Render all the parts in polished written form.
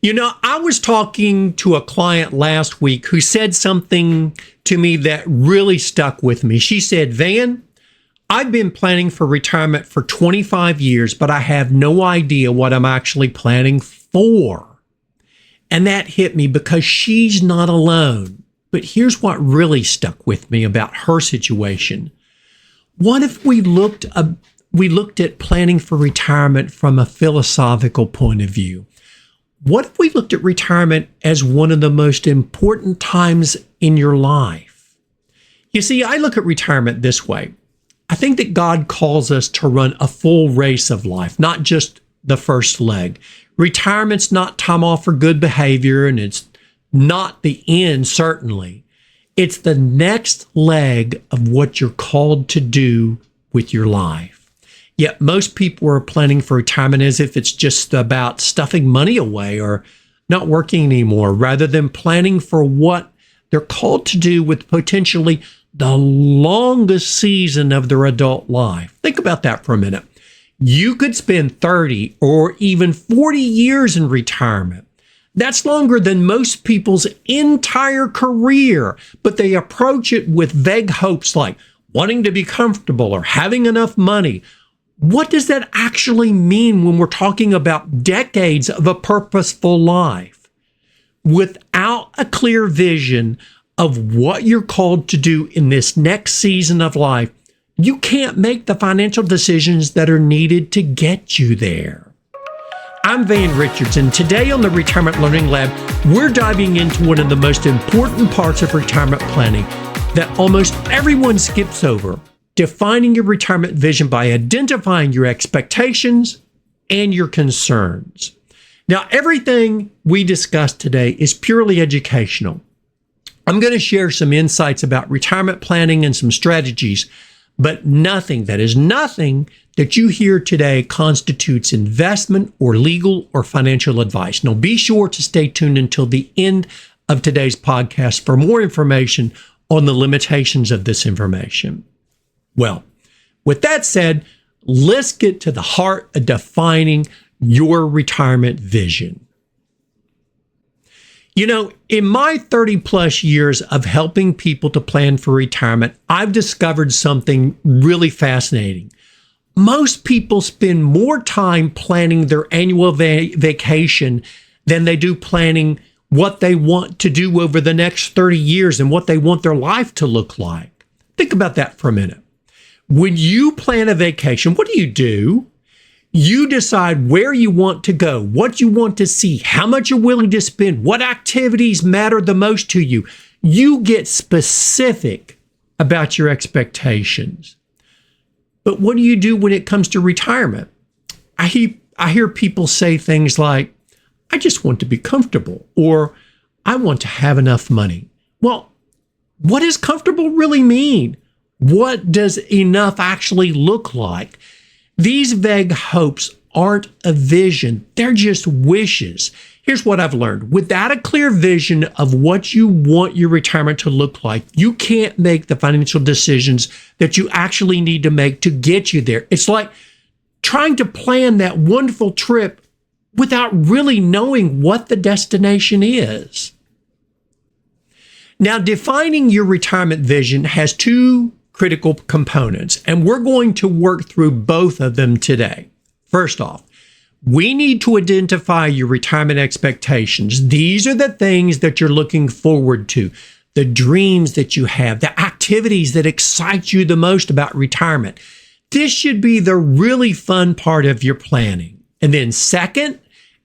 I was talking to a client last week who said something to me that really stuck with me. She said, Van, I've been planning for retirement for 25 years, but I have no idea what I'm actually planning for. And that hit me because she's not alone. But here's what really stuck with me about her situation. What if we looked at planning for retirement from a philosophical point of view? What if we looked at retirement as one of the most important times in your life? You see, I look at retirement this way. I think that God calls us to run a full race of life, not just the first leg. Retirement's not time off for good behavior, and it's not the end, certainly. It's the next leg of what you're called to do with your life. Yet most people are planning for retirement as if it's just about stuffing money away or not working anymore, rather than planning for what they're called to do with potentially the longest season of their adult life. Think about that for a minute. You could spend 30 or even 40 years in retirement. That's longer than most people's entire career, but they approach it with vague hopes like wanting to be comfortable or having enough money. What does that actually mean when we're talking about decades of a purposeful life? Without a clear vision of what you're called to do in this next season of life, you can't make the financial decisions that are needed to get you there. I'm Van Richards, and today on the Retirement Learning Lab, we're diving into one of the most important parts of retirement planning that almost everyone skips over: defining your retirement vision by identifying your expectations and your concerns. Now, everything we discussed today is purely educational. I'm going to share some insights about retirement planning and some strategies, but nothing that you hear today constitutes investment or legal or financial advice. Now, be sure to stay tuned until the end of today's podcast for more information on the limitations of this information. Well, with that said, let's get to the heart of defining your retirement vision. In my 30 plus years of helping people to plan for retirement, I've discovered something really fascinating. Most people spend more time planning their annual vacation than they do planning what they want to do over the next 30 years and what they want their life to look like. Think about that for a minute. When you plan a vacation, what do? You decide where you want to go, what you want to see, how much you're willing to spend, what activities matter the most to you. You get specific about your expectations. But what do you do when it comes to retirement? I hear people say things like, I just want to be comfortable, or I want to have enough money. Well, what does comfortable really mean? What does enough actually look like? These vague hopes aren't a vision. They're just wishes. Here's what I've learned. Without a clear vision of what you want your retirement to look like, you can't make the financial decisions that you actually need to make to get you there. It's like trying to plan that wonderful trip without really knowing what the destination is. Now, defining your retirement vision has two critical components, and we're going to work through both of them today. First off, we need to identify your retirement expectations. These are the things that you're looking forward to, the dreams that you have, the activities that excite you the most about retirement. This should be the really fun part of your planning. And then second,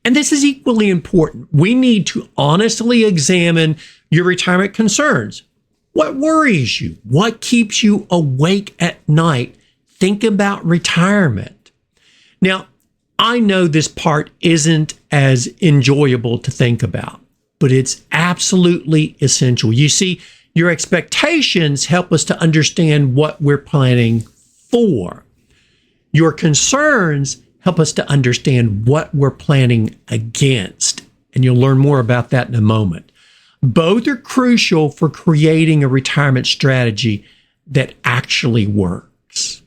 and this is equally important, we need to honestly examine your retirement concerns. What worries you? What keeps you awake at night? Think about retirement. Now, I know this part isn't as enjoyable to think about, but it's absolutely essential. You see, your expectations help us to understand what we're planning for. Your concerns help us to understand what we're planning against, and you'll learn more about that in a moment. Both are crucial for creating a retirement strategy that actually works.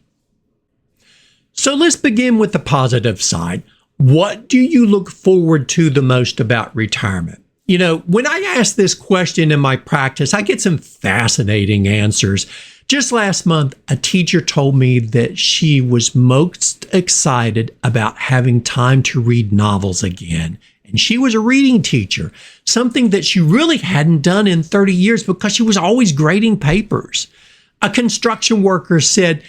So let's begin with the positive side. What do you look forward to the most about retirement? You know, when I ask this question in my practice, I get some fascinating answers. Just last month, a teacher told me that she was most excited about having time to read novels again. And she was a reading teacher, something that she really hadn't done in 30 years because she was always grading papers. A construction worker said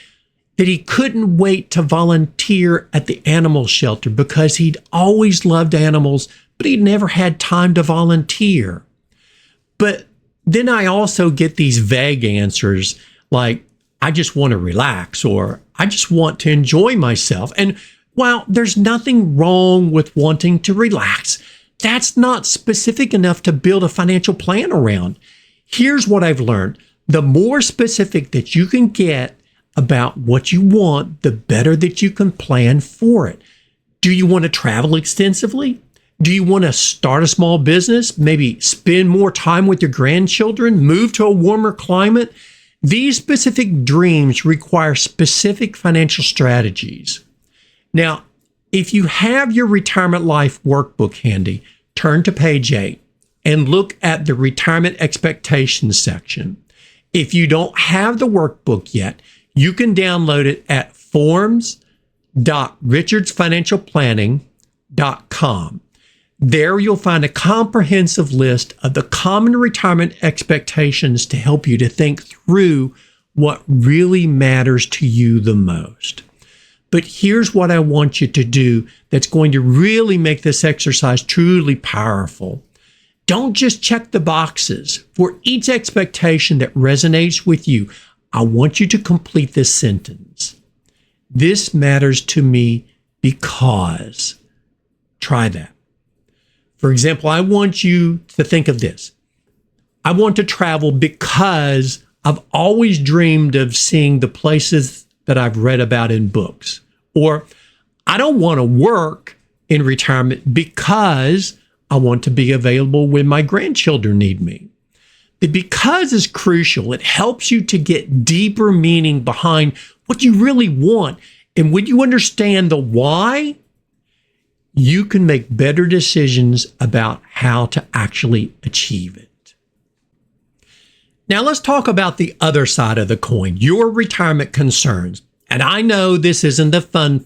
that he couldn't wait to volunteer at the animal shelter because he'd always loved animals, but he'd never had time to volunteer. But then I also get these vague answers like, I just want to relax, or I just want to enjoy myself. And while there's nothing wrong with wanting to relax, that's not specific enough to build a financial plan around. Here's what I've learned. The more specific that you can get about what you want, the better that you can plan for it. Do you want to travel extensively? Do you want to start a small business? Maybe spend more time with your grandchildren? Move to a warmer climate? These specific dreams require specific financial strategies. Now, if you have your retirement life workbook handy, turn to page 8 and look at the retirement expectations section. If you don't have the workbook yet, you can download it at forms.richardsfinancialplanning.com. There you'll find a comprehensive list of the common retirement expectations to help you to think through what really matters to you the most. But here's what I want you to do that's going to really make this exercise truly powerful. Don't just check the boxes. For each expectation that resonates with you, I want you to complete this sentence. This matters to me because. Try that. For example, I want you to think of this. I want to travel because I've always dreamed of seeing the places that I've read about in books. Or I don't want to work in retirement because I want to be available when my grandchildren need me. The because is crucial. It helps you to get deeper meaning behind what you really want. And when you understand the why, you can make better decisions about how to actually achieve it. Now let's talk about the other side of the coin, your retirement concerns. And I know this isn't the fun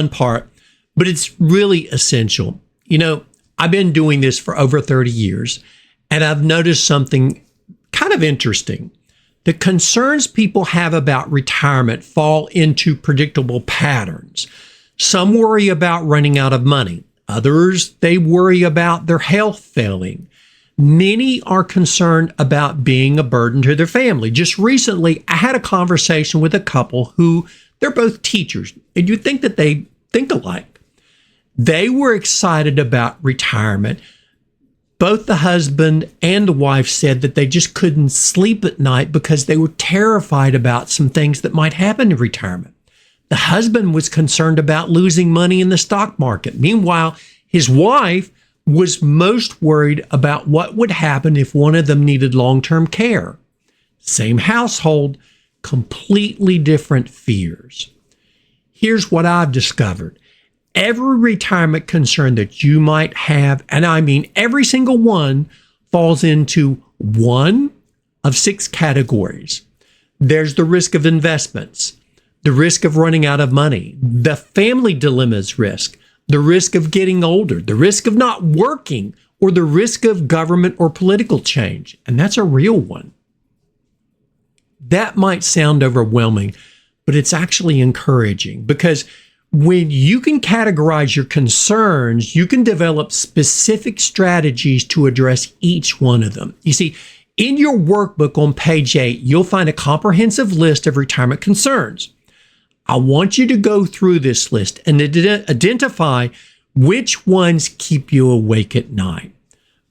part, but it's really essential. You know, I've been doing this for over 30 years, and I've noticed something kind of interesting. The concerns people have about retirement fall into predictable patterns. Some worry about running out of money. Others, they worry about their health failing. Many are concerned about being a burden to their family. Just recently, I had a conversation with a couple who, they're both teachers, and you'd think that they think alike. They were excited about retirement. Both the husband and the wife said that they just couldn't sleep at night because they were terrified about some things that might happen in retirement. The husband was concerned about losing money in the stock market. Meanwhile, his wife was most worried about what would happen if one of them needed long-term care. Same household, completely different fears. Here's what I've discovered. Every retirement concern that you might have, and I mean every single one, falls into one of 6 categories. There's the risk of investments, the risk of running out of money, the family dilemmas risk, the risk of getting older, the risk of not working, or the risk of government or political change. And that's a real one. That might sound overwhelming, but it's actually encouraging because when you can categorize your concerns, you can develop specific strategies to address each one of them. You see, in your workbook on page 8, you'll find a comprehensive list of retirement concerns. I want you to go through this list and identify which ones keep you awake at night.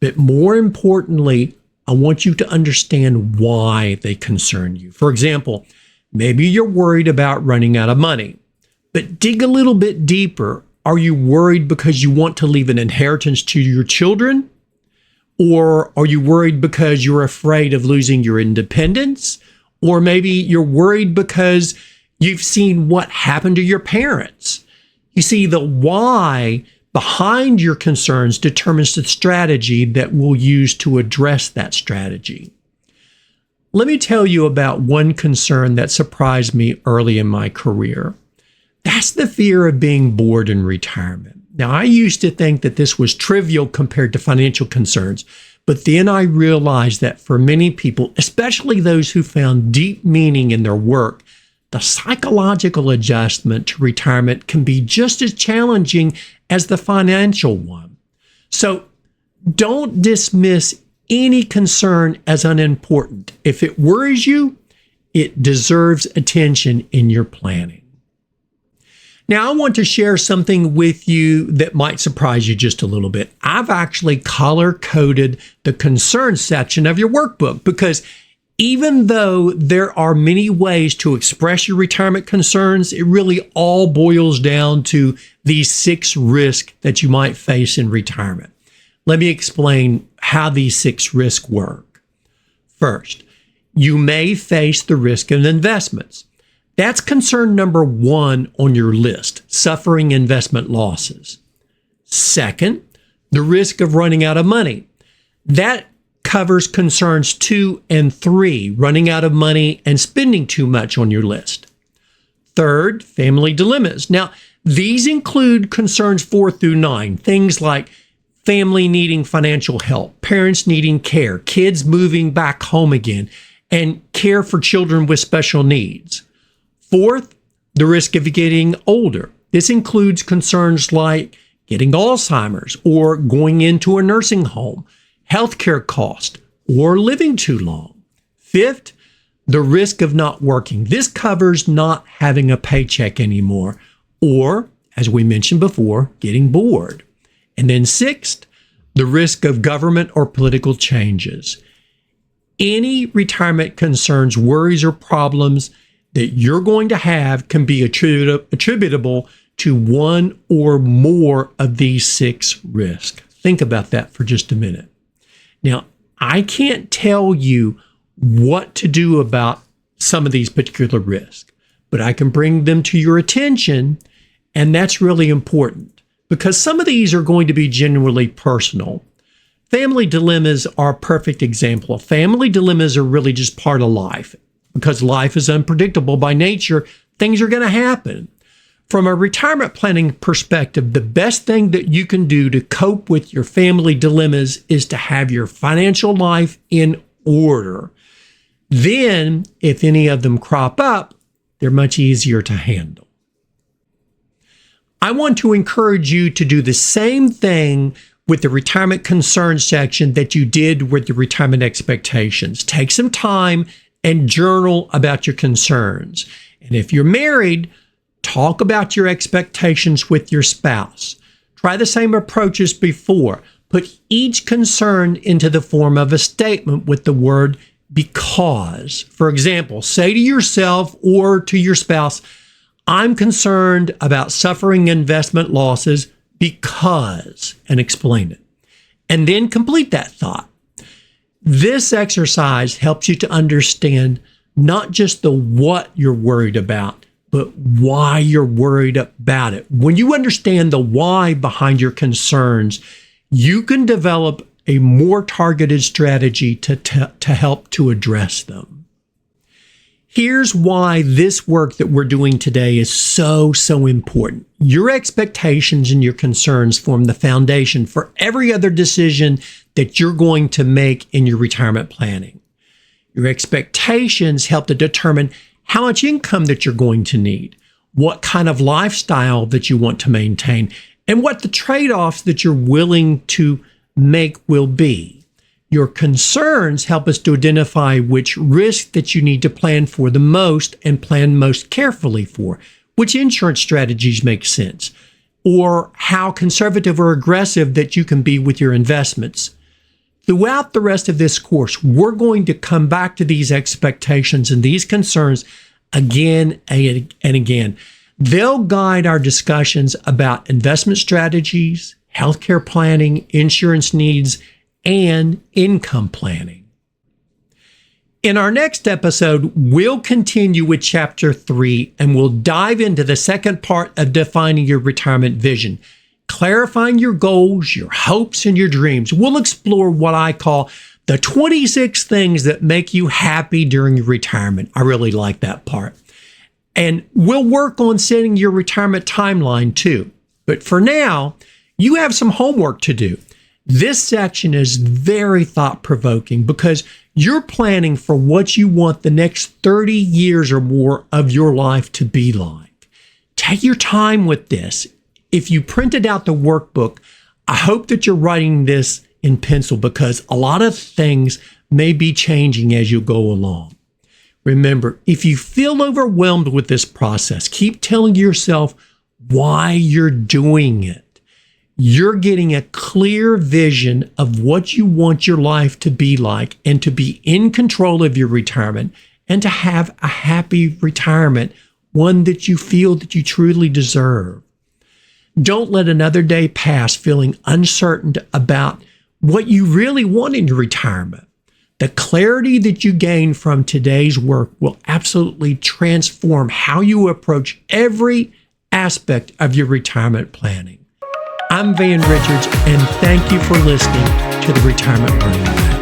But more importantly, I want you to understand why they concern you. For example, maybe you're worried about running out of money, but dig a little bit deeper. Are you worried because you want to leave an inheritance to your children? Or are you worried because you're afraid of losing your independence? Or maybe you're worried because you've seen what happened to your parents. You see, the why behind your concerns determines the strategy that we'll use to address that strategy. Let me tell you about one concern that surprised me early in my career. That's the fear of being bored in retirement. Now, I used to think that this was trivial compared to financial concerns, but then I realized that for many people, especially those who found deep meaning in their work, the psychological adjustment to retirement can be just as challenging as the financial one. So don't dismiss any concern as unimportant. If it worries you, it deserves attention in your planning. Now, I want to share something with you that might surprise you just a little bit. I've actually color-coded the concern section of your workbook because even though there are many ways to express your retirement concerns, it really all boils down to these 6 risks that you might face in retirement. Let me explain how these 6 risks work. First, you may face the risk of investments. That's concern number 1 on your list, suffering investment losses. Second, the risk of running out of money. That covers concerns 2 and 3, running out of money and spending too much on your list. Third, family dilemmas. Now, these include concerns 4 through 9, things like family needing financial help, parents needing care, kids moving back home again, and care for children with special needs. Fourth, the risk of getting older. This includes concerns like getting Alzheimer's or going into a nursing home, healthcare cost, or living too long. Fifth, the risk of not working. This covers not having a paycheck anymore, or, as we mentioned before, getting bored. And then sixth, the risk of government or political changes. Any retirement concerns, worries, or problems that you're going to have can be attributable to one or more of these 6 risks. Think about that for just a minute. Now, I can't tell you what to do about some of these particular risks, but I can bring them to your attention, and that's really important because some of these are going to be genuinely personal. Family dilemmas are a perfect example. Family dilemmas are really just part of life. Because life is unpredictable by nature, things are going to happen. From a retirement planning perspective, the best thing that you can do to cope with your family dilemmas is to have your financial life in order. Then, if any of them crop up, they're much easier to handle. I want to encourage you to do the same thing with the retirement concerns section that you did with the retirement expectations. Take some time and journal about your concerns. And if you're married, talk about your expectations with your spouse. Try the same approach as before. Put each concern into the form of a statement with the word because. For example, say to yourself or to your spouse, I'm concerned about suffering investment losses because, and explain it. And then complete that thought. This exercise helps you to understand not just the what you're worried about, but why you're worried about it. When you understand the why behind your concerns, you can develop a more targeted strategy to help to address them. Here's why this work that we're doing today is so important. Your expectations and your concerns form the foundation for every other decision that you're going to make in your retirement planning. Your expectations help to determine how much income that you're going to need, what kind of lifestyle that you want to maintain, and what the trade-offs that you're willing to make will be. Your concerns help us to identify which risk that you need to plan for the most and plan most carefully for, which insurance strategies make sense, or how conservative or aggressive that you can be with your investments. Throughout the rest of this course, we're going to come back to these expectations and these concerns again and again. They'll guide our discussions about investment strategies, healthcare planning, insurance needs, and income planning. In our next episode, we'll continue with Chapter 3 and we'll dive into the second part of defining your retirement vision, clarifying your goals, your hopes, and your dreams. We'll explore what I call the 26 things that make you happy during your retirement. I really like that part. And we'll work on setting your retirement timeline too. But for now, you have some homework to do. This section is very thought-provoking because you're planning for what you want the next 30 years or more of your life to be like. Take your time with this. If you printed out the workbook, I hope that you're writing this in pencil because a lot of things may be changing as you go along. Remember, if you feel overwhelmed with this process, keep telling yourself why you're doing it. You're getting a clear vision of what you want your life to be like and to be in control of your retirement and to have a happy retirement, one that you feel that you truly deserve. Don't let another day pass feeling uncertain about what you really want in your retirement. The clarity that you gain from today's work will absolutely transform how you approach every aspect of your retirement planning. I'm Van Richards, and thank you for listening to the Retirement Learning Lab.